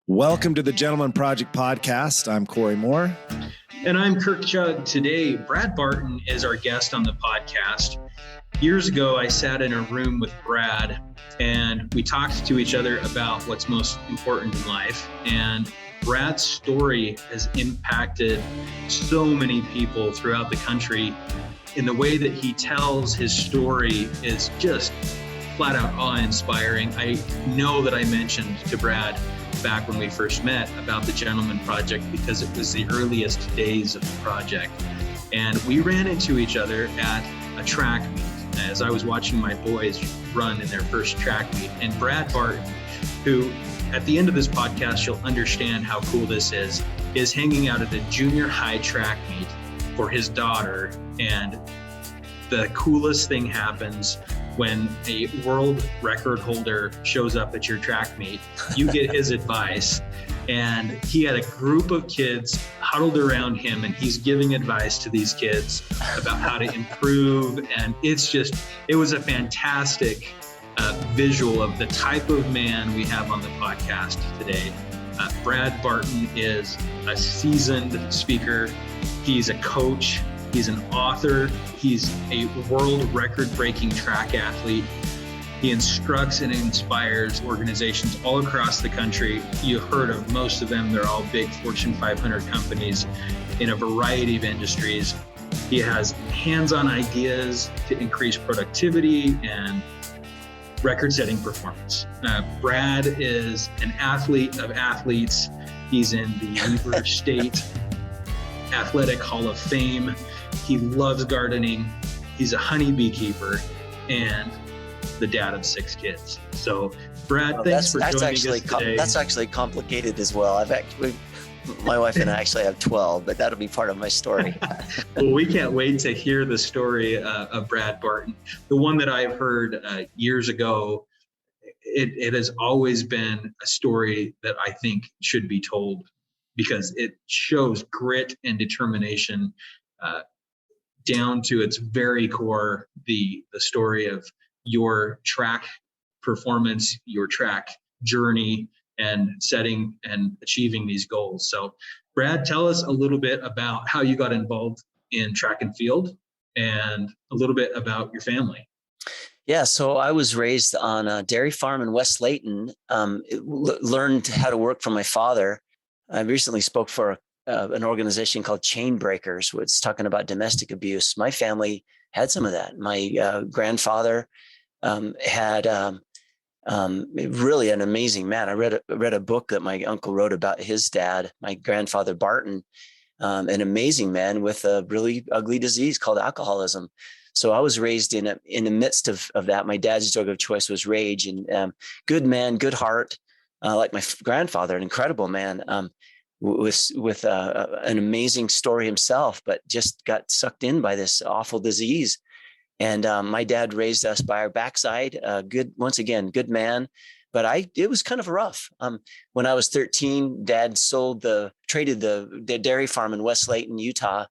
Welcome to the Gentleman Project Podcast. I'm Cory Moore. And I'm Kirk Chugg. Today, Brad Barton is our guest on the podcast. Years ago, I sat in a room with Brad and we talked to each other about what's most important in life. And Brad's story has impacted so many people throughout the country. In the way that he tells his story is just flat out awe-inspiring. I know that I mentioned to Brad back when we first met about the Gentleman Project because it was the earliest days of the project. And we ran into each other at a track meet as I was watching my boys run in their first track meet. And Brad Barton, who at the end of this podcast, you'll understand how cool this is hanging out at a junior high track meet for his daughter. And the coolest thing happens when a world record holder shows up at your track meet. You get his advice, and he had a group of kids huddled around him, and he's giving advice to these kids about how to improve. And it was a fantastic visual of the type of man we have on the podcast today. Brad Barton is a seasoned speaker. He's a coach. He's an author. He's a world record-breaking track athlete. He instructs and inspires organizations all across the country. You've heard of most of them. They're all big Fortune 500 companies in a variety of industries. He has hands-on ideas to increase productivity and record-setting performance. Brad is an athlete of athletes. He's in the Weber State Athletic Hall of Fame. He loves gardening. He's a honey beekeeper and the dad of 6 kids. So, Brad, thanks for joining us today. That's actually complicated as well. My wife and I actually have 12, but that'll be part of my story. Well, we can't wait to hear the story of Brad Barton. The one that I've heard years ago, it has always been a story that I think should be told because it shows grit and determination down to its very core, the story of your track performance, your track journey, and setting and achieving these goals. So, Brad, tell us a little bit about how you got involved in track and field and a little bit about your family. Yeah, so I was raised on a dairy farm in West Layton, learned how to work from my father. I recently spoke for an organization called Chain Breakers, which is talking about domestic abuse. My family had some of that. My grandfather had really an amazing man. I read a book that my uncle wrote about his dad, my grandfather Barton, an amazing man with a really ugly disease called alcoholism. So I was raised in the midst of that. My dad's drug of choice was rage, and good man, good heart, like my grandfather, an incredible man. With an amazing story himself, but just got sucked in by this awful disease. And my dad raised us by our backside. Good man. But it was kind of rough. When I was 13, Dad traded the dairy farm in West Layton, Utah,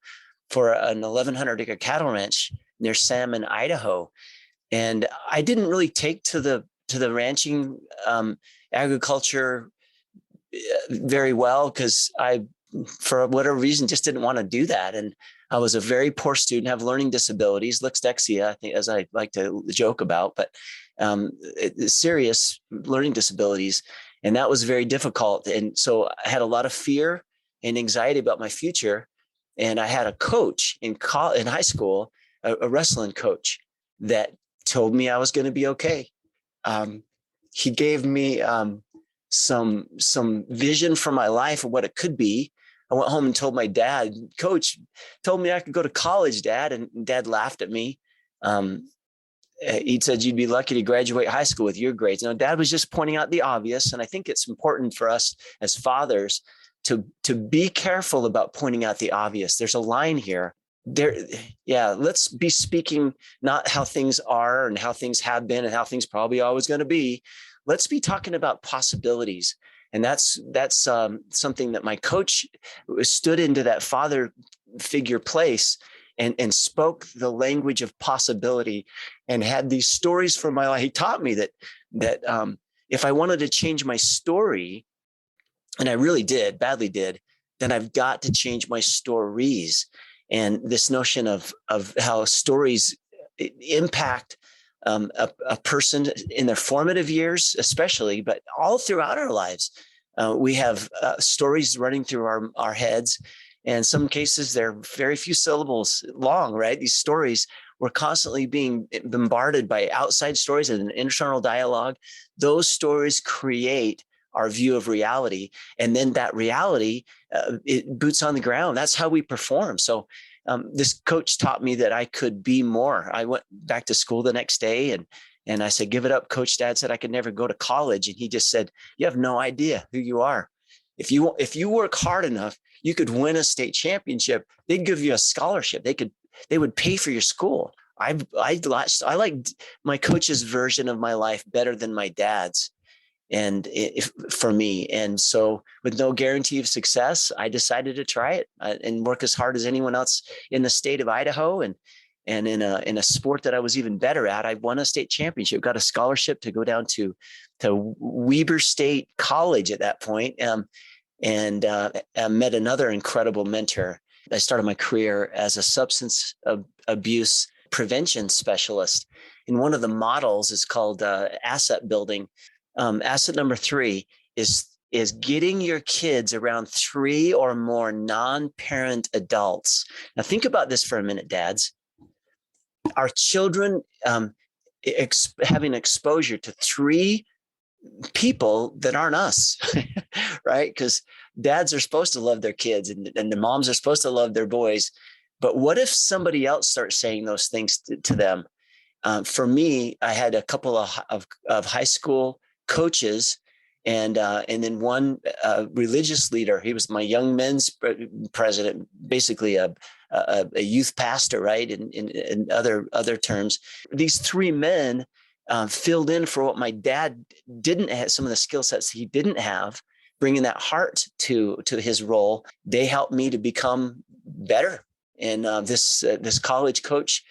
for an 1,100 acre cattle ranch near Salmon, Idaho. And I didn't really take to the ranching agriculture very well because I, for whatever reason, just didn't want to do that. And I was a very poor student, have learning disabilities, dyslexia, I think, as I like to joke about, but serious learning disabilities. And that was very difficult. And so I had a lot of fear and anxiety about my future. And I had a coach in high school, a wrestling coach, that told me I was going to be okay. He gave me some vision for my life of what it could be. I went home and told my dad, Coach told me I could go to college, Dad. And Dad laughed at me. He said, you'd be lucky to graduate high school with your grades. Dad was just pointing out the obvious. And I think it's important for us as fathers to be careful about pointing out the obvious. There's a line here. Let's be speaking not how things are and how things have been and how things probably always going to be. Let's be talking about possibilities. And that's something that my coach stood into that father figure place and spoke the language of possibility and had these stories from my life. He taught me that if I wanted to change my story, and I really badly did, then I've got to change my stories. And this notion of how stories impact a person in their formative years, especially, but all throughout our lives. We have stories running through our heads. And in some cases, they're very few syllables long, right? These stories, we're constantly being bombarded by outside stories and an internal dialogue. Those stories create our view of reality. And then that reality, it boots on the ground. That's how we perform. So this coach taught me that I could be more. I went back to school the next day and I said, give it up. Coach Dad said I could never go to college. And he just said, you have no idea who you are. If you work hard enough, you could win a state championship. They'd give you a scholarship. They would pay for your school. I liked my coach's version of my life better than my dad's. And for me, and so with no guarantee of success, I decided to try it and work as hard as anyone else in the state of Idaho. And in a sport that I was even better at, I won a state championship, got a scholarship to go down to Weber State College at that point, and met another incredible mentor. I started my career as a substance abuse prevention specialist. And one of the models is called asset building. Asset number 3 is getting your kids around 3 or more non-parent adults. Now think about this for a minute, dads. Our children having exposure to 3 people that aren't us, right? Because dads are supposed to love their kids and the moms are supposed to love their boys. But what if somebody else starts saying those things to them? For me, I had a couple of high school coaches and then one religious leader. He was my young men's president, basically a youth pastor, right? In other terms, these 3 men filled in for what my dad didn't have, some of the skill sets he didn't have, bringing that heart to his role. They helped me to become better. And this college coach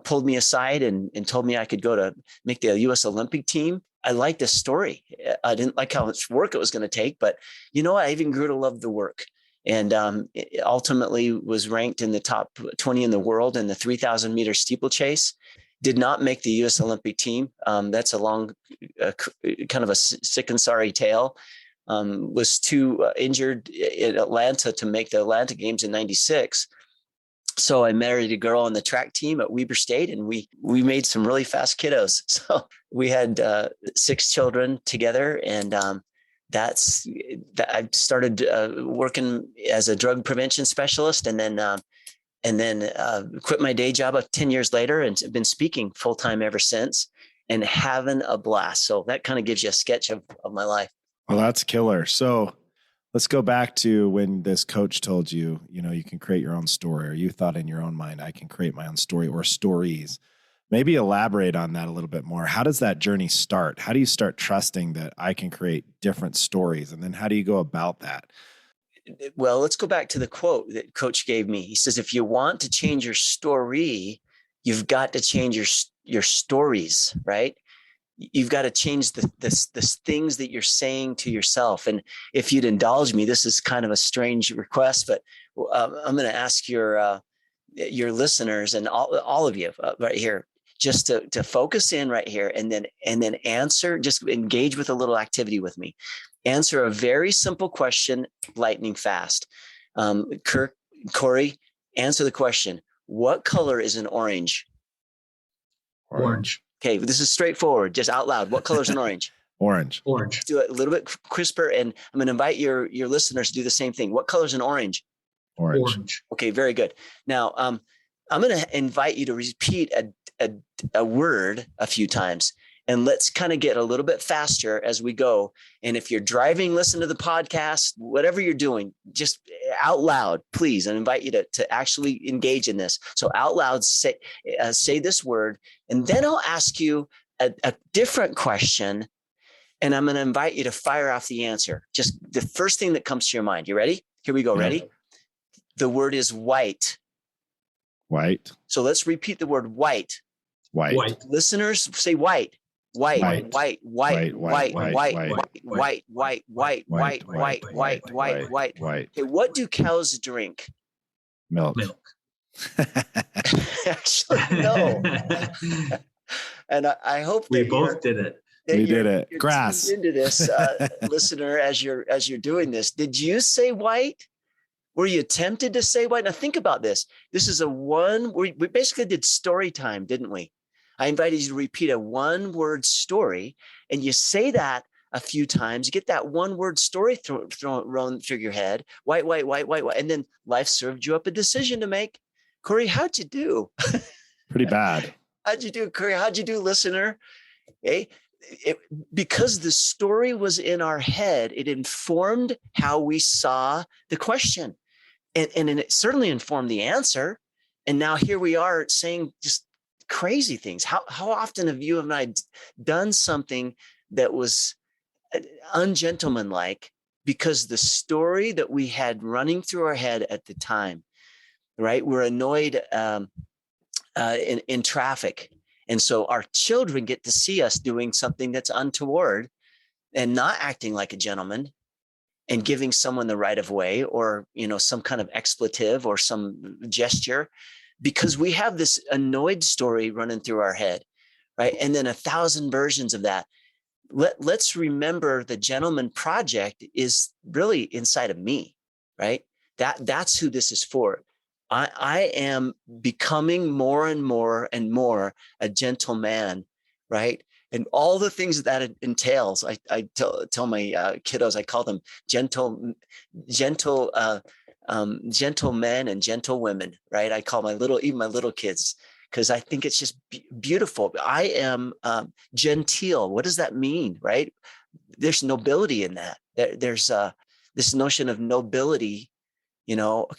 pulled me aside and told me I could go to make the U.S. Olympic team. I liked the story. I didn't like how much work it was going to take, but you know what? I even grew to love the work. And it ultimately was ranked in the top 20 in the world in the 3,000 meter steeplechase. Did not make the U.S. Olympic team. That's a long, kind of a sick and sorry tale. Was too injured in Atlanta to make the Atlanta Games in '96. So I married a girl on the track team at Weber State, and we made some really fast kiddos. So we had 6 children together, and I started working as a drug prevention specialist, and then quit my day job 10 years later, and been speaking full time ever since, and having a blast. So that kind of gives you a sketch of my life. Well, that's killer. So let's go back to when this coach told you, you can create your own story, or you thought in your own mind, I can create my own story or stories. Maybe elaborate on that a little bit more. How does that journey start? How do you start trusting that I can create different stories? And then how do you go about that? Well, let's go back to the quote that Coach gave me. He says, if you want to change your story, you've got to change your stories, right? You've got to change the things that you're saying to yourself. And if you'd indulge me, this is kind of a strange request, but I'm going to ask your listeners and all of you right here, just to focus in right here, and then answer, just engage with a little activity with me. Answer a very simple question, lightning fast. Kirk, Cory, answer the question. What color is an orange? Orange. Okay, this is straightforward. Just out loud. What color is an orange? Orange. Orange. Do it a little bit crisper, and I'm going to invite your listeners to do the same thing. What color is an orange? Orange. Okay, very good. Now, I'm going to invite you to repeat a word a few times, and let's kind of get a little bit faster as we go. And if you're driving, listen to the podcast, whatever you're doing, just out loud, please. I invite you to actually engage in this. So out loud, say this word, and then I'll ask you a different question, and I'm going to invite you to fire off the answer. Just the first thing that comes to your mind. You ready? Here we go. Yeah. Ready? The word is white. White. So let's repeat the word white. White. White. Listeners, say white. White, White. white, white, white, white, white, white, white. Okay, what do cows drink? Milk. Actually, no. And I hope that we both did it. We did it. You're Grass. tuned into this, listener, as you're doing this. Did you say white? Were you tempted to say white? Now think about this. This is we basically did story time, didn't we? I invited you to repeat a one-word story, and you say that a few times. You get that one-word story thrown through your head. White, and then life served you up a decision to make. Cory, how'd you do? Pretty bad. How'd you do, Cory? How'd you do, listener? Okay. Because the story was in our head, it informed how we saw the question. And it certainly informed the answer. And now here we are saying just crazy things. How often have you and I done something that was ungentlemanlike because the story that we had running through our head at the time, right? We're annoyed in traffic. And so our children get to see us doing something that's untoward and not acting like a gentleman and giving someone the right of way, or, some kind of expletive or some gesture, because we have this annoyed story running through our head, right? And then 1,000 versions of that. Let's remember the Gentleman Project is really inside of me, right? That's who this is for. I am becoming more and more and more a gentleman, right? And all the things that entails. I tell my kiddos, I call them gentle men and gentle women, right? I call even my little kids, because I think it's just beautiful. I am genteel. What does that mean, right? There's nobility in that. There's this notion of nobility,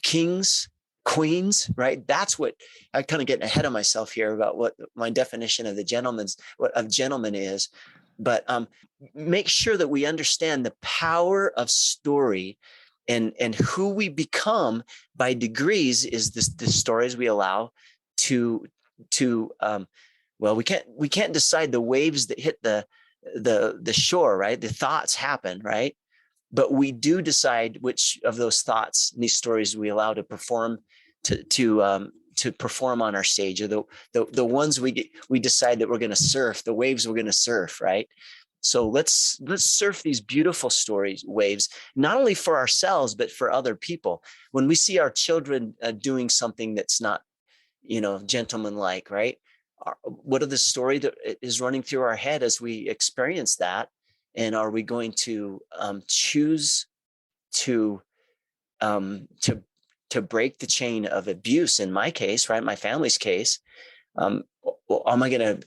kings, queens, right? That's what I'm kind of getting ahead of myself here about what my definition of gentleman is. But make sure that we understand the power of story, and who we become by degrees is the stories we allow to we can't decide the waves that hit the shore, right? The thoughts happen, right? But we do decide which of those thoughts and these stories we allow to perform to perform on our stage, or the ones we decide that we're going to surf, the waves we're going to surf, right? So let's surf these beautiful waves, not only for ourselves, but for other people. When we see our children doing something that's not, gentlemanlike, right? What are the story that is running through our head as we experience that? And are we going to choose to break the chain of abuse? In my case, right, my family's case, am I going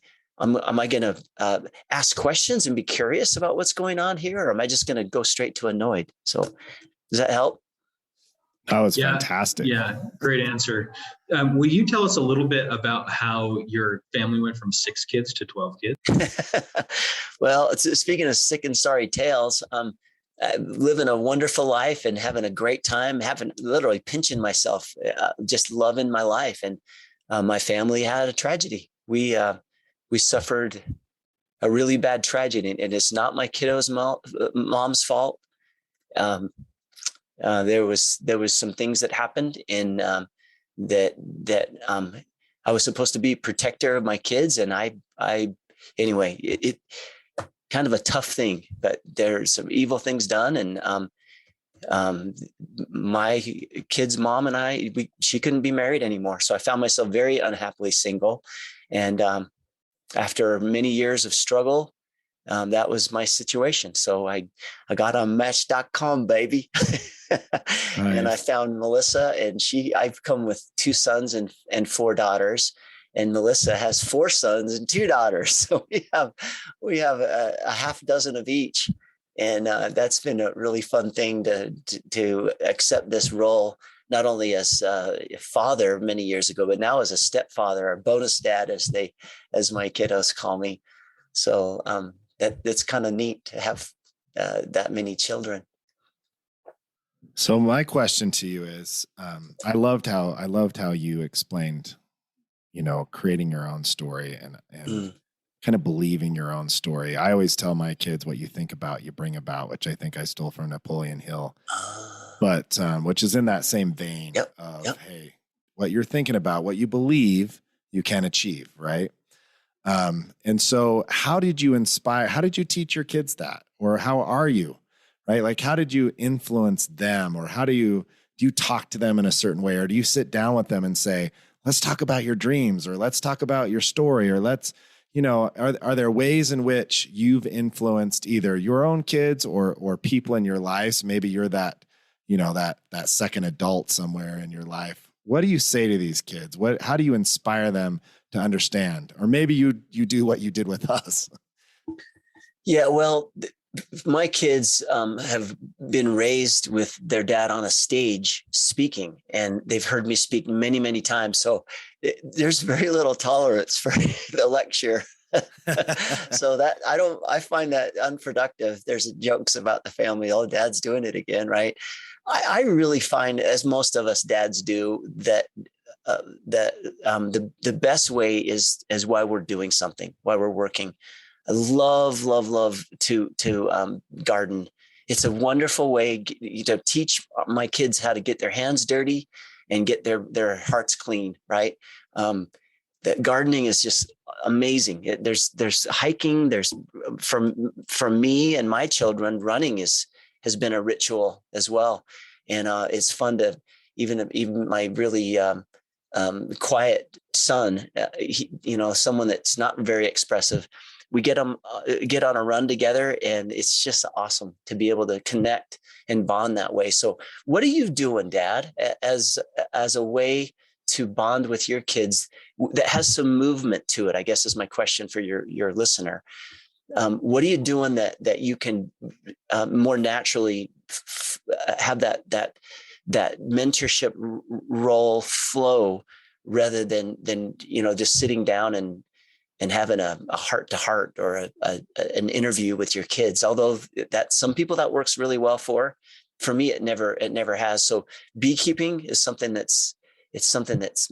to ask questions and be curious about what's going on here, or am I just going to go straight to annoyed? So, does that help? That was fantastic. Yeah, great answer. Will you tell us a little bit about how your family went from 6 kids to 12 kids? Well, speaking of sick and sorry tales, living a wonderful life and having a great time, literally pinching myself, just loving my life. And my family had a tragedy. We suffered a really bad tragedy, and it's not my kiddo's mom's fault. There was some things that happened in that I was supposed to be protector of my kids, and anyway, it kind of a tough thing, but there's some evil things done, and my kid's mom and she couldn't be married anymore, so I found myself very unhappily single, and after many years of struggle, that was my situation. So I got on Match.com, baby. Nice. And I found Melissa, and I've come with 2 sons and 4 daughters, and Melissa has 4 sons and 2 daughters. So we have a half dozen of each. And that's been a really fun thing to accept this role, not only as a father many years ago, but now as a stepfather, or bonus dad, as my kiddos call me. So that's kind of neat to have that many children. So my question to you is, I loved how you explained, creating your own story and kind of believing your own story. I always tell my kids, what you think about, you bring about, which I think I stole from Napoleon Hill, but which is in that same vein of, hey, what you're thinking about, what you believe, you can achieve, right? And so how did you teach your kids that? Or how are you, right? Like, how did you influence them? Or do you talk to them in a certain way? Or do you sit down with them and say, let's talk about your dreams, or let's talk about your story, or let's, are there ways in which you've influenced either your own kids or people in your lives? Maybe you're that, that second adult somewhere in your life. What do you say to these kids? How do you inspire them to understand? Or maybe you do what you did with us. Yeah, well, my kids have been raised with their dad on a stage speaking, and they've heard me speak many, many times. So there's very little tolerance for the lecture. So that I find that unproductive. There's jokes about the family. Oh, dad's doing it again, right? I really find, as most of us dads do, that the best way is why we're doing something, why we're working. I love to garden. It's a wonderful way to teach my kids how to get their hands dirty and get their hearts clean, right? That gardening is just amazing. There's hiking. There's for me and my children, running has been a ritual as well, and it's fun to even my really quiet son, someone that's not very expressive. We get on a run together, and it's just awesome to be able to connect and bond that way. So what are you doing, Dad, as a way to bond with your kids that has some movement to it, I guess, is my question for your listener. What are you doing that you can more naturally have that mentorship role flow, rather than just sitting down and having a heart-to-heart or an interview with your kids? Although that some people that works really well for me, it never has. So beekeeping is something that's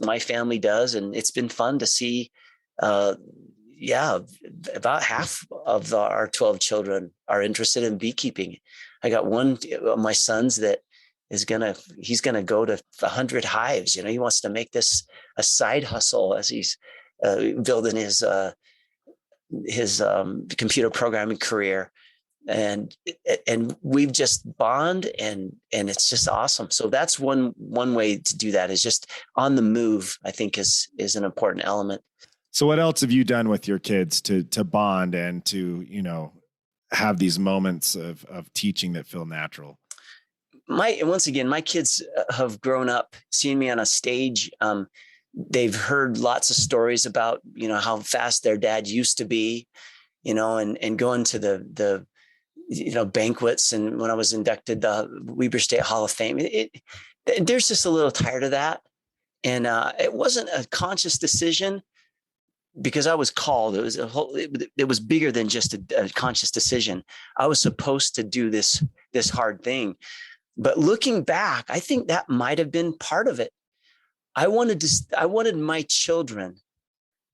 my family does, and it's been fun to see. About half of our 12 children are interested in beekeeping. I got one of my sons that he's gonna go to 100 hives. He wants to make this a side hustle as he's building his computer programming career, and we've just bond, and it's just awesome. So that's one way to do that, is just on the move. I think is an important element. So what else have you done with your kids to bond and to, have these moments of teaching that feel natural? Once again, my kids have grown up seeing me on a stage. They've heard lots of stories about, how fast their dad used to be, and going to the banquets. And when I was inducted the Weber State Hall of Fame, there's just a little tired of that. And it wasn't a conscious decision, because I was called. It was bigger than just a conscious decision. I was supposed to do this hard thing. But looking back, I think that might have been part of it. I wanted my children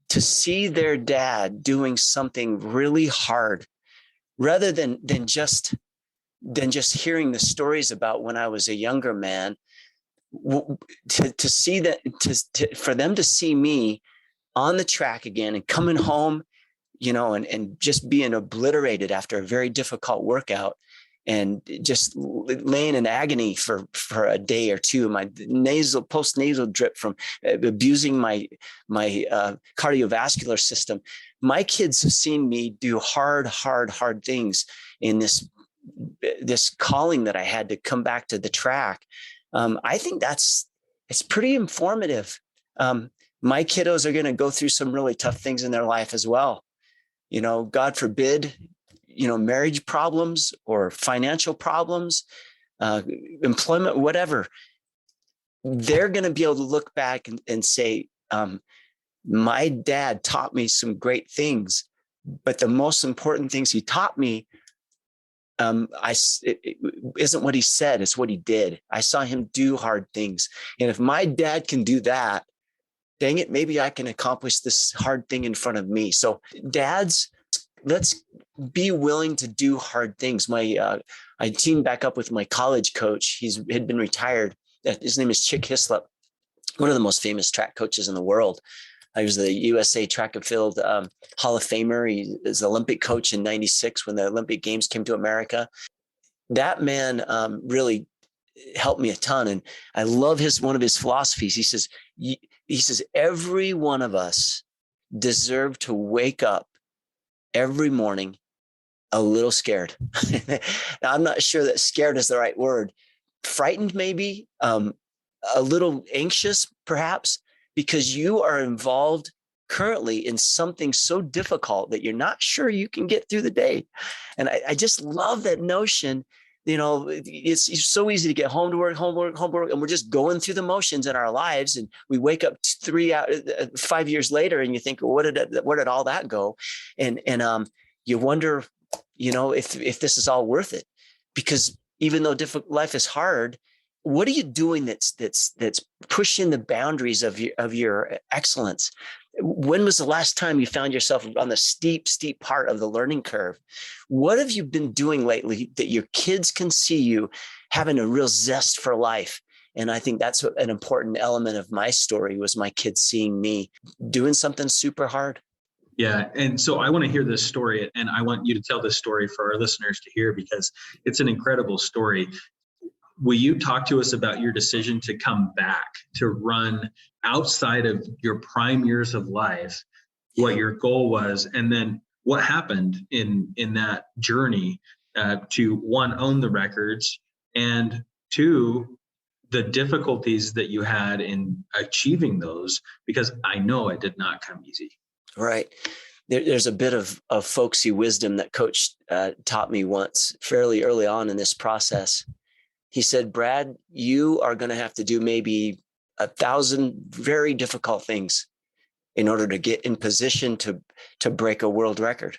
to see their dad doing something really hard, rather than just hearing the stories about when I was a younger man. To see that, for them to see me on the track again and coming home, and just being obliterated after a very difficult workout, and just laying in agony for a day or two. My post-nasal drip from abusing my cardiovascular system. My kids have seen me do hard things in this calling that I had to come back to the track. I think it's pretty informative. My kiddos are going to go through some really tough things in their life as well. God forbid, marriage problems or financial problems, employment, whatever. They're going to be able to look back and say, my dad taught me some great things, but the most important things he taught me it isn't what he said, it's what he did. I saw him do hard things. And if my dad can do that, dang it, maybe I can accomplish this hard thing in front of me. So dads, let's be willing to do hard things. I teamed back up with my college coach. Had been retired. His name is Chick Hislop, one of the most famous track coaches in the world. He was the USA Track and Field Hall of Famer. He was the Olympic coach in '96 when the Olympic Games came to America. That man really helped me a ton. And I love one of his philosophies. He says, every one of us deserve to wake up every morning a little scared. Now, I'm not sure that scared is the right word. Frightened, maybe, a little anxious, perhaps, because you are involved currently in something so difficult that you're not sure you can get through the day. And I just love that notion. It's so easy to get home to work, and we're just going through the motions in our lives. And we wake up 5 years later, and you think, well, where did all that go? And you wonder, if this is all worth it, because even though life is hard, what are you doing that's pushing the boundaries of your excellence? When was the last time you found yourself on the steep part of the learning curve? What have you been doing lately that your kids can see you having a real zest for life? And I think that's an important element of my story, was my kids seeing me doing something super hard. Yeah. And so I want to hear this story, and I want you to tell this story for our listeners to hear, because it's an incredible story. Will you talk to us about your decision to come back, to run outside of your prime years of life, what your goal was, and then what happened in that journey to, one, own the records, and two, the difficulties that you had in achieving those, because I know it did not come easy. Right. There's a bit of folksy wisdom that Coach taught me once, fairly early on in this process. He said, Brad, you are going to have to do maybe 1,000 very difficult things in order to get in position to break a world record.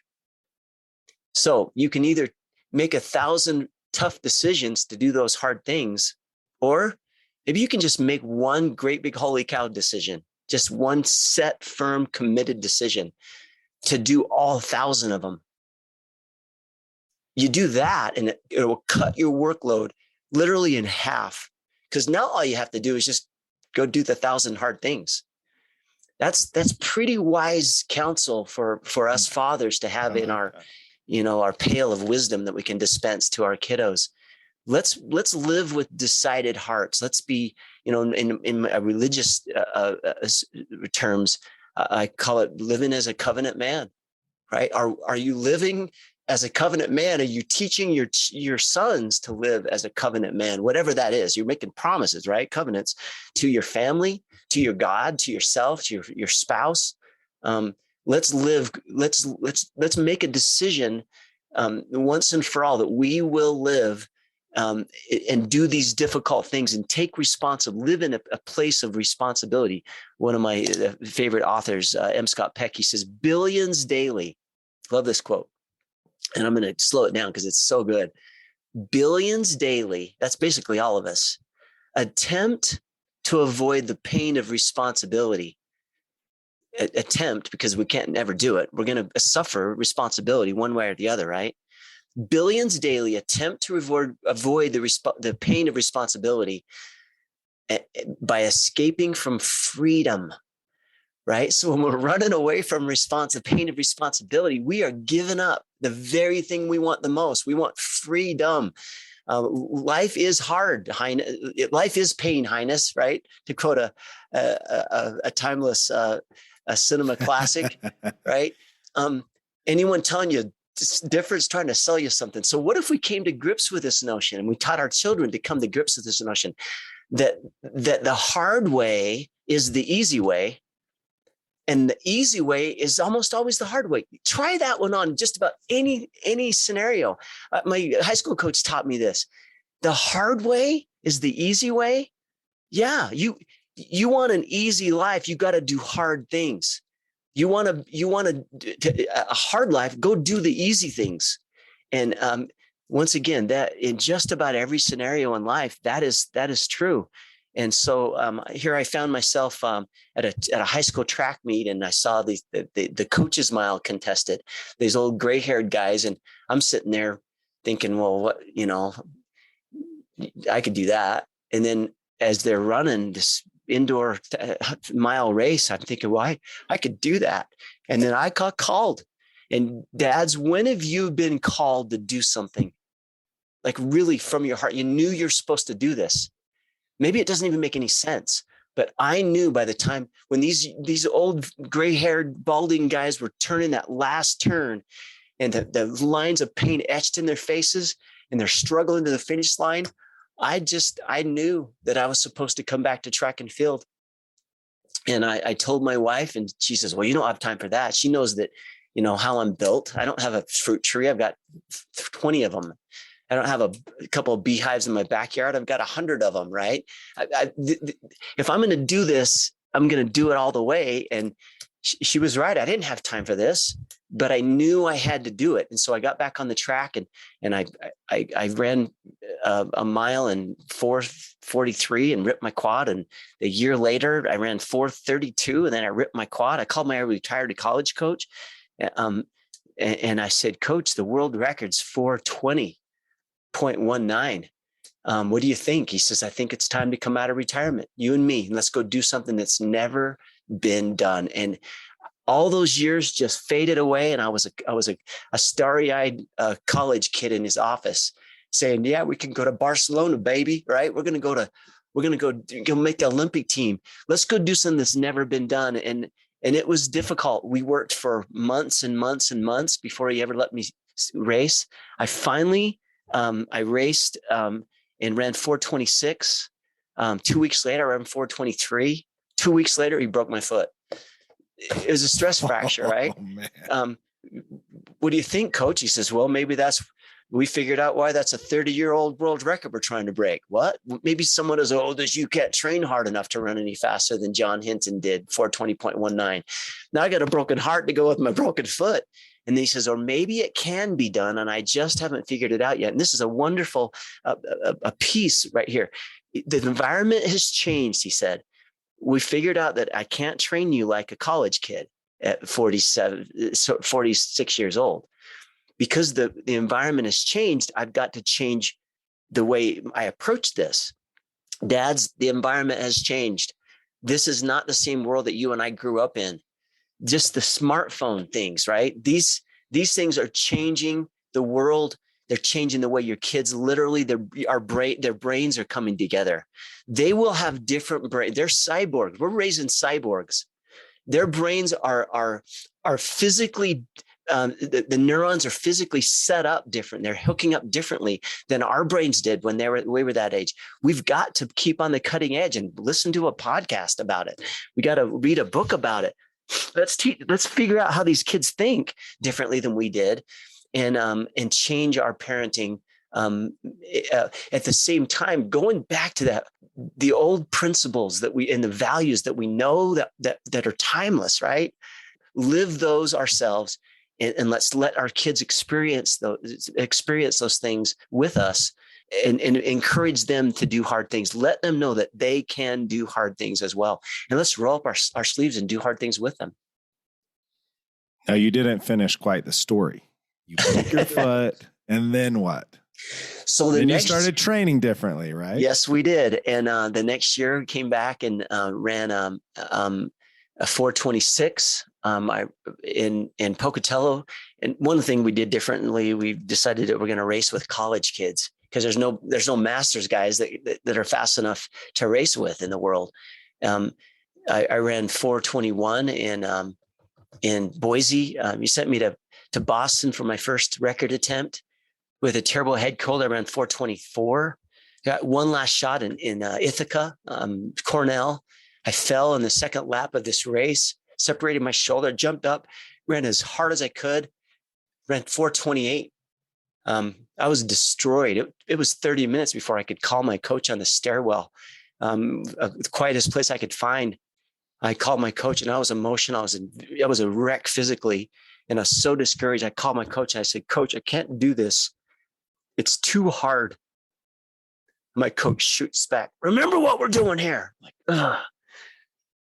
So you can either make 1,000 tough decisions to do those hard things, or maybe you can just make one great big holy cow decision, just one set, firm, committed decision to do all 1,000 of them. You do that, and it will cut your workload literally in half, because now all you have to do is just go do the 1,000 hard things. That's pretty wise counsel for us fathers to have in our pail of wisdom that we can dispense to our kiddos. Let's live with decided hearts. Let's be, in religious terms, I call it living as a covenant man, right? Are you living as a covenant man? Are you teaching your sons to live as a covenant man? Whatever that is, you're making promises, right? Covenants to your family, to your God, to yourself, to your spouse. Let's make a decision once and for all that we will live and do these difficult things and take live in a place of responsibility. One of my favorite authors, M. Scott Peck, he says, billions daily. Love this quote. And I'm going to slow it down because it's so good. Billions daily, that's basically all of us, attempt to avoid the pain of responsibility. Attempt, because we can't never do it. We're going to suffer responsibility one way or the other, right? Billions daily attempt to avoid the pain of responsibility by escaping from freedom. Right? So when we're running away from the pain of responsibility, we are giving up the very thing we want the most. We want freedom. Life is hard. Life is pain, Highness, right? To quote a timeless cinema classic, right? Anyone telling you different is trying to sell you something. So what if we came to grips with this notion, and we taught our children to come to grips with this notion that the hard way is the easy way, and the easy way is almost always the hard way? Try that one on just about any scenario. My high school coach taught me this. The hard way is the easy way. Yeah, you want an easy life, you got to do hard things. You want a hard life, go do the easy things. And once again, that in just about every scenario in life, that is true. And so here I found myself at a high school track meet, and I saw the coaches mile contested, these old gray haired guys. And I'm sitting there thinking, well, what, I could do that. And then as they're running this indoor mile race, I'm thinking, well, I could do that. And then I got called. And dads, when have you been called to do something like really from your heart? You knew you're supposed to do this. Maybe it doesn't even make any sense, but I knew by the time when these old gray-haired balding guys were turning that last turn, and the lines of pain etched in their faces, and they're struggling to the finish line, I knew that I was supposed to come back to track and field. And I told my wife, and she says, well, you don't have time for that. She knows that, how I'm built. I don't have a fruit tree. I've got 20 of them. I don't have a couple of beehives in my backyard. I've got 100 of them, right? If I'm going to do this, I'm going to do it all the way. And she was right. I didn't have time for this, but I knew I had to do it. And so I got back on the track, and I ran a mile in 4:43 and ripped my quad. And a year later, I ran 4:32, and then I ripped my quad. I called my retired college coach, and I said, Coach, the world record's 4:20.19. What do you think? He says, I think it's time to come out of retirement, you and me, and let's go do something that's never been done. And all those years just faded away. And I was a starry-eyed college kid in his office saying, yeah, we can go to Barcelona, baby. Right. We're going to go make the Olympic team. Let's go do something that's never been done. And it was difficult. We worked for months and months and months before he ever let me race. I finally, I raced and ran 4:26. 2 weeks later, I ran 4:23. 2 weeks later, he broke my foot. It was a stress fracture, right? What do you think, Coach? He says, well, maybe we figured out why that's a 30-year-old world record we're trying to break. What? Maybe someone as old as you can't train hard enough to run any faster than John Hinton did, 4:20.19. Now I got a broken heart to go with my broken foot. And then he says, or maybe it can be done, and I just haven't figured it out yet. And this is a wonderful a piece right here. The environment has changed, he said. We figured out that I can't train you like a college kid at 46 years old. Because the environment has changed, I've got to change the way I approach this. Dads, the environment has changed. This is not the same world that you and I grew up in. Just the smartphone things, right? These things are changing the world. They're changing the way your kids literally, their brains are coming together. They will have different brains. They're cyborgs. We're raising cyborgs. Their brains are physically, the neurons are physically set up different. They're hooking up differently than our brains did when we were that age. We've got to keep on the cutting edge and listen to a podcast about it. We got to read a book about it. Let's figure out how these kids think differently than we did. And change our parenting at the same time, going back to the old principles and the values that we know that are timeless, right? Live those ourselves, and let's let our kids experience those things with us, and encourage them to do hard things. Let them know that they can do hard things as well. And let's roll up our sleeves and do hard things with them. Now, you didn't finish quite the story. You broke your foot, and then what? So then you started training differently, right? Yes, we did. And the next year came back and ran a 4:26 in Pocatello. And one thing we did differently, we decided that we're going to race with college kids, because there's no masters guys that are fast enough to race with in the world. I ran 4:21 in Boise. You sent me to Boston for my first record attempt with a terrible head cold. I ran 4:24. Got one last shot in Ithaca, Cornell. I fell in the second lap of this race, separated my shoulder, jumped up, ran as hard as I could, ran 4:28. I was destroyed. It was 30 minutes before I could call my coach on the stairwell, the quietest place I could find. I called my coach, and I was emotional. I was a wreck physically. And I was so discouraged. I called my coach and I said, Coach, I can't do this. It's too hard. My coach shoots back, remember what we're doing here? I'm like, ugh.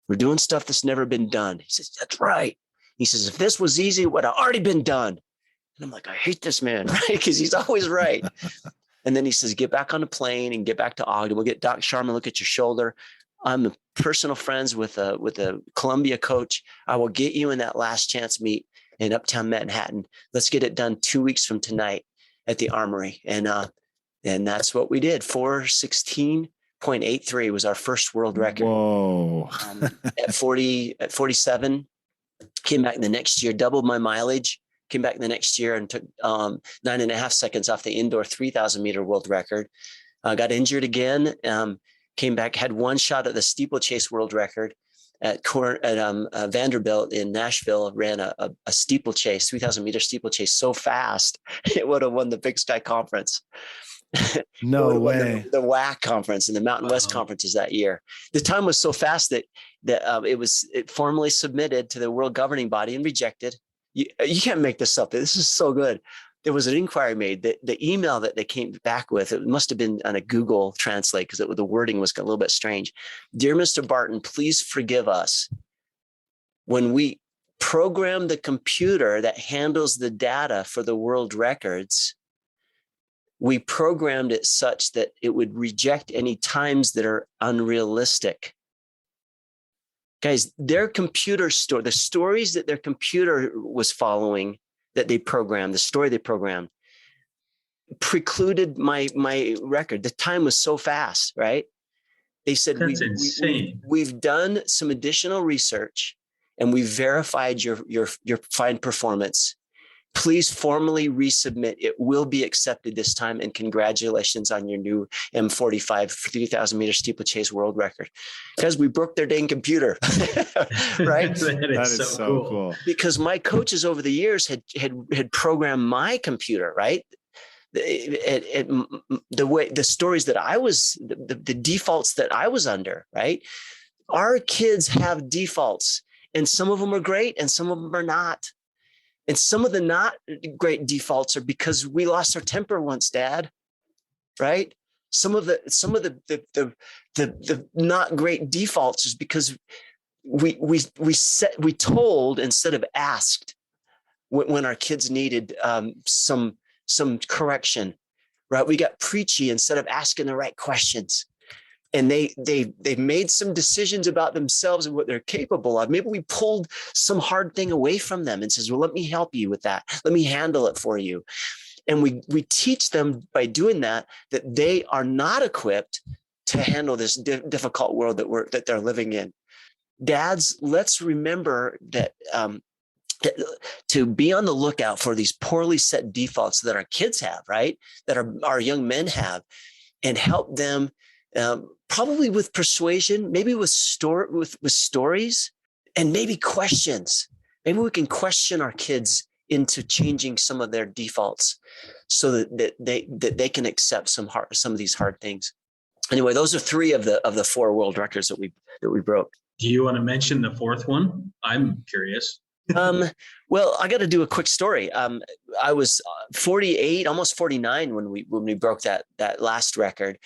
We're doing stuff that's never been done. He says, that's right. He says, if this was easy, it would have already been done. And I'm like, I hate this man, right? Because he's always right. And then he says, get back on the plane and get back to Ogden. We'll get Doc Sharman, look at your shoulder. I'm personal friends with a Columbia coach. I will get you in that last chance meet in Uptown Manhattan. Let's get it done 2 weeks from tonight at the Armory. And that's what we did. 4:16.83 was our first world record. Whoa. At 47, came back the next year, doubled my mileage, came back the next year and took 9.5 seconds off the indoor 3,000 meter world record. Got injured again, came back, had one shot at the steeplechase world record at Vanderbilt in Nashville. Ran a steeplechase, 3,000 meter steeplechase so fast, it would have won the Big Sky Conference. No way. The WAC conference and the Mountain West conferences that year. The time was so fast that it formally submitted to the world governing body and rejected. You can't make this up. This is so good. There was an inquiry made. The email that they came back with, it must have been on a Google Translate because the wording was a little bit strange. Dear Mr. Barton, please forgive us. When we program the computer that handles the data for the world records, we programmed it such that it would reject any times that are unrealistic. Guys, their computer the stories that their computer was following that they programmed, the story they programmed, precluded my record. The time was so fast, right? They said, that's insane. We've done some additional research and we've verified your fine performance. Please formally resubmit. It will be accepted this time. And congratulations on your new M45 3,000 meter steeplechase world record. Because we broke their dang computer, right? that is so cool. Because my coaches over the years had programmed my computer, right? The stories that I was, the defaults that I was under, right? Our kids have defaults, and some of them are great, and some of them are not. And some of the not great defaults are because we lost our temper once, Dad, right? Some of the not great defaults is because we told instead of asked when our kids needed some correction, right? We got preachy instead of asking the right questions. And they made some decisions about themselves and what they're capable of. Maybe we pulled some hard thing away from them and says, well, let me help you with that. Let me handle it for you. And we teach them by doing that they are not equipped to handle this difficult world that they're living in. Dads, let's remember that to be on the lookout for these poorly set defaults that our kids have, right? That our young men have, and help them probably with persuasion, maybe with stories, and maybe questions. Maybe we can question our kids into changing some of their defaults so that they can accept some of these hard things. Anyway, those are 3 of the 4 world records that we broke. Do you want to mention the 4th one? I'm curious. Well, I got to do a quick story. I was 48, almost 49 when we broke that last record.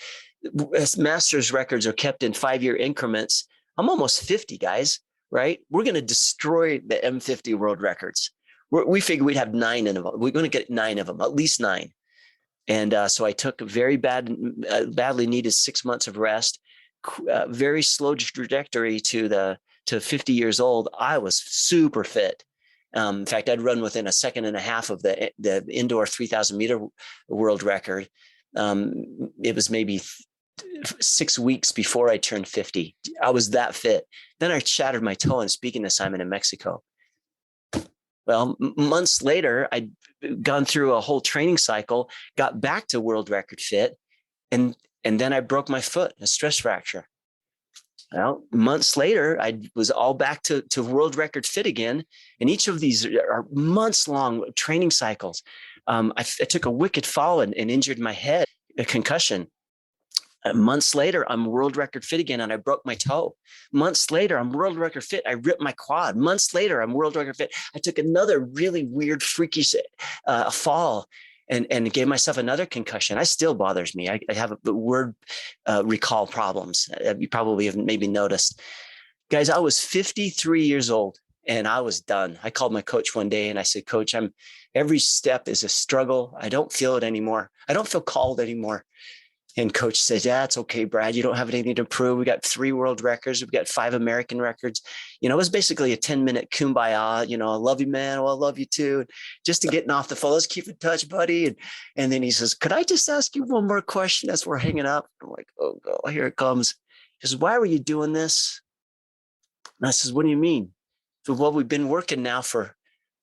Masters records are kept in 5-year increments. I'm almost 50, guys, right? We're going to destroy the M50 world records. We figured we'd have 9 in them. We're going to get 9 of them, at least 9. And so I took a very badly needed 6 months of rest, very slow trajectory to 50 years old. I was super fit. In fact, I'd run within a second and a half of the indoor 3,000 meter world record. It was maybe 6 weeks before I turned 50. I was that fit. Then I shattered my toe on a speaking assignment in Mexico. Well, months later, I'd gone through a whole training cycle, got back to world record fit, and then I broke my foot, a stress fracture. Well, months later, I was all back to world record fit again. And each of these are months long training cycles. I took a wicked fall and injured my head, a concussion. Months later, I'm world record fit again, and I broke my toe. Months later, I'm world record fit. I ripped my quad. Months later, I'm world record fit. I took another really weird, freaky fall, and gave myself another concussion. It still bothers me. I have word recall problems. You probably have maybe noticed. Guys, I was 53 years old and I was done. I called my coach one day and I said, Coach, every step is a struggle. I don't feel it anymore. I don't feel called anymore. And coach says, yeah, it's okay, Brad. You don't have anything to prove. We got 3 world records. We've got 5 American records. It was basically a 10-minute kumbaya. I love you, man. Well, I love you too. Just to getting off the phone. Let's keep in touch, buddy. And then he says, could I just ask you one more question as we're hanging up? I'm like, oh, God, here it comes. He says, why were you doing this? And I says, what do you mean? So, well, we've been working now for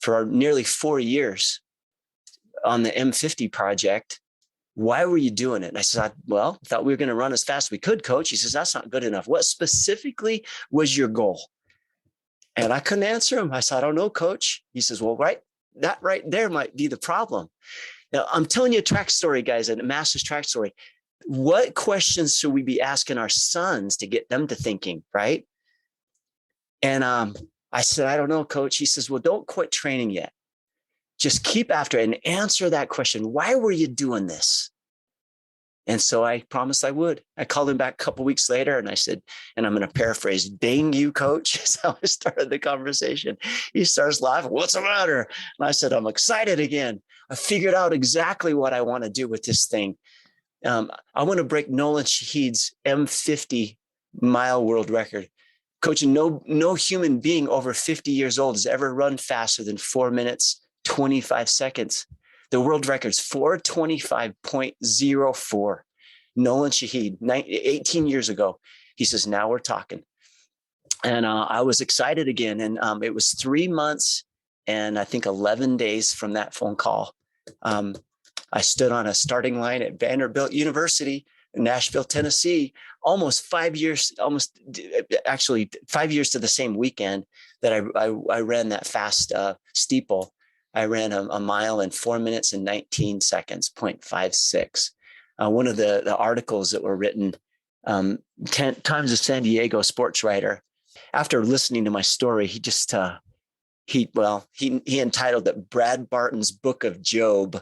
nearly 4 years on the M50 project. Why were you doing it? And I said, I thought we were going to run as fast as we could, coach. He says, that's not good enough. What specifically was your goal? And I couldn't answer him. I said, I don't know, coach. He says, well, that right there might be the problem. Now, I'm telling you a track story, guys, a master's track story. What questions should we be asking our sons to get them to thinking, right? And I said, I don't know, coach. He says, well, don't quit training yet. Just keep after it and answer that question. Why were you doing this? And so I promised I would. I called him back a couple of weeks later and I said, and I'm going to paraphrase, dang you, coach. That's how I started the conversation. He starts laughing. What's the matter? And I said, I'm excited again. I figured out exactly what I want to do with this thing. I want to break Nolan Shahid's M50 mile world record. Coach, no human being over 50 years old has ever run faster than 4 minutes, 25 seconds. The world record's 4:25.04. Nolan Shahid, 18 years ago. He says, now we're talking. And I was excited again. And it was 3 months and I think 11 days from that phone call. I stood on a starting line at Vanderbilt University in Nashville, Tennessee, almost 5 years, actually 5 years to the same weekend that I ran that fast steeple. I ran a mile in 4 minutes and 19 seconds, 0.56. One of the articles that were written, 10 Times of San Diego sports writer, after listening to my story, he just, he entitled it Brad Barton's Book of Job.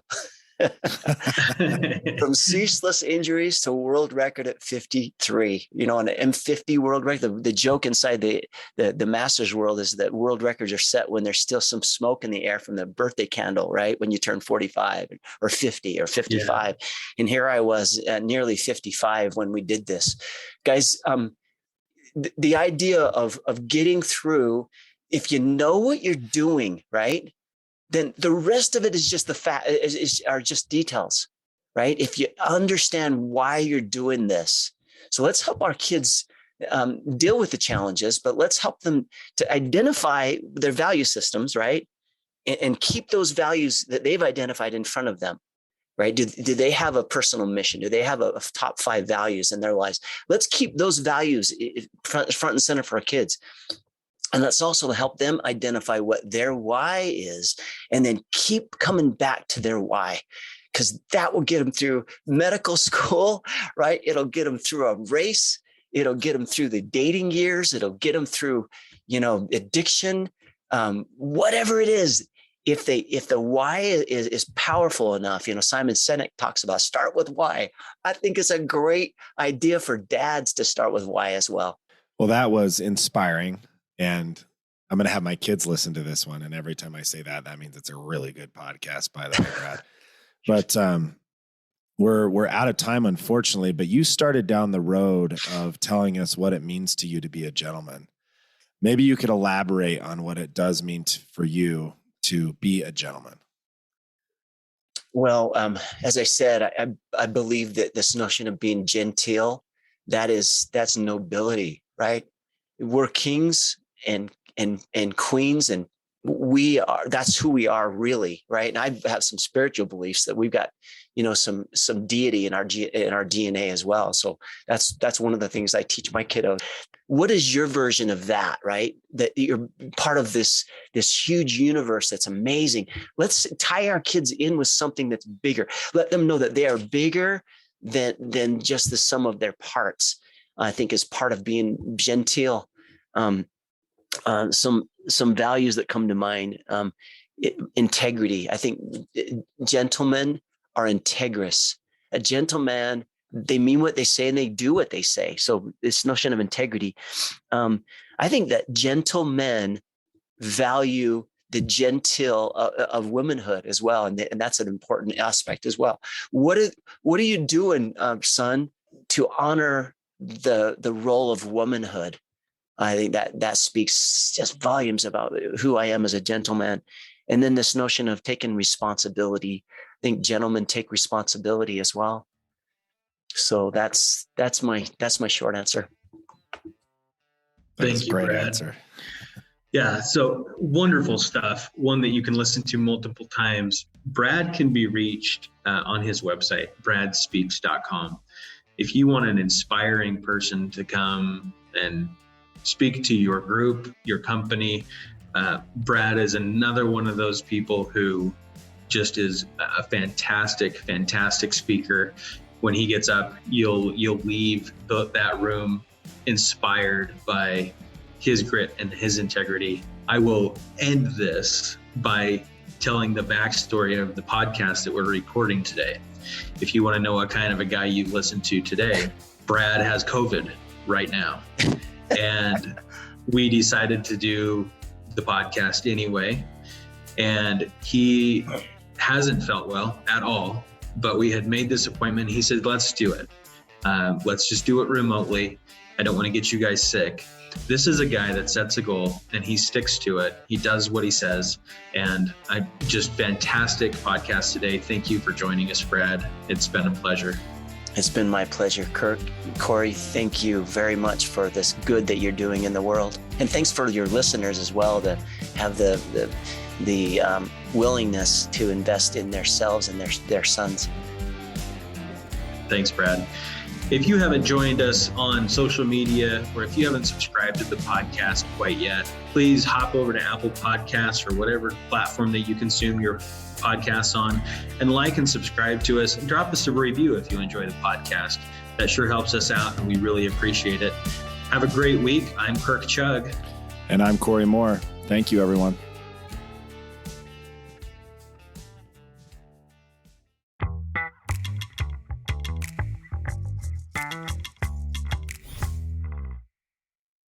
From ceaseless injuries to world record at 53, on an M50 world record. The joke inside the Masters world is that world records are set when there's still some smoke in the air from the birthday candle, right? When you turn 45 or 50 or 55. Yeah. And here I was at nearly 55 when we did this. Guys, the idea of getting through, if you know what you're doing, right? Then the rest of it is just are just details, right? If you understand why you're doing this. So let's help our kids deal with the challenges, but let's help them to identify their value systems, right? And keep those values that they've identified in front of them, right? Do they have a personal mission? Do they have a top 5 values in their lives? Let's keep those values front and center for our kids. And that's also to help them identify what their why is and then keep coming back to their why, because that will get them through medical school, right? It'll get them through a race. It'll get them through the dating years. It'll get them through, addiction, whatever it is. If the why is powerful enough, Simon Sinek talks about start with why. I think it's a great idea for dads to start with why as well. Well, that was inspiring. And I'm going to have my kids listen to this one. And every time I say that means it's a really good podcast, by the way, Brad. But we're out of time, unfortunately. But you started down the road of telling us what it means to you to be a gentleman. Maybe you could elaborate on what it does mean for you to be a gentleman. Well, as I said, I believe that this notion of being genteel, that's nobility, right? We're kings and queens, and that's who we are really, right? And I have some spiritual beliefs that we've got, some deity in our DNA as well. So that's one of the things I teach my kiddos. What is your version of that, right? That you're part of this huge universe that's amazing. Let's tie our kids in with something that's bigger. Let them know that they are bigger than just the sum of their parts. I think is part of being genteel. Some values that come to mind, integrity. I think gentlemen are integrous. A gentleman, they mean what they say and they do what they say. So this notion of integrity, I think that gentlemen value the genteel of womanhood as well, and that's an important aspect as well. What are you doing, son, to honor the role of womanhood? I think that speaks just volumes about who I am as a gentleman. And then this notion of taking responsibility. I think gentlemen take responsibility as well. So that's my short answer. Thank you, great Brad. Answer. Yeah, so wonderful stuff. One that you can listen to multiple times. Brad can be reached on his website, bradspeaks.com. If you want an inspiring person to come and speak to your group, your company, Brad is another one of those people who just is a fantastic speaker. When he gets up, you'll leave that room inspired by his grit and his integrity. I will end this by telling the backstory of the podcast that we're recording today. If you want to know what kind of a guy you've listened to today, Brad has COVID right now. And we decided to do the podcast anyway. And he hasn't felt well at all, but we had made this appointment. He said, let's do it. Let's just do it remotely. I don't want to get you guys sick. This is a guy that sets a goal and he sticks to it. He does what he says. And just fantastic podcast today. Thank you for joining us, Brad. It's been a pleasure. It's been my pleasure, Kirk. Cory, thank you very much for this good that you're doing in the world. And thanks for your listeners as well to have the willingness to invest in themselves and their sons. Thanks, Brad. If you haven't joined us on social media, or if you haven't subscribed to the podcast quite yet, please hop over to Apple Podcasts or whatever platform that you consume your podcasts on, and like and subscribe to us, and drop us a review if you enjoy the podcast. That sure helps us out, and we really appreciate it. Have a great week. I'm Kirk Chugg. And I'm Cory Moore. Thank you, everyone.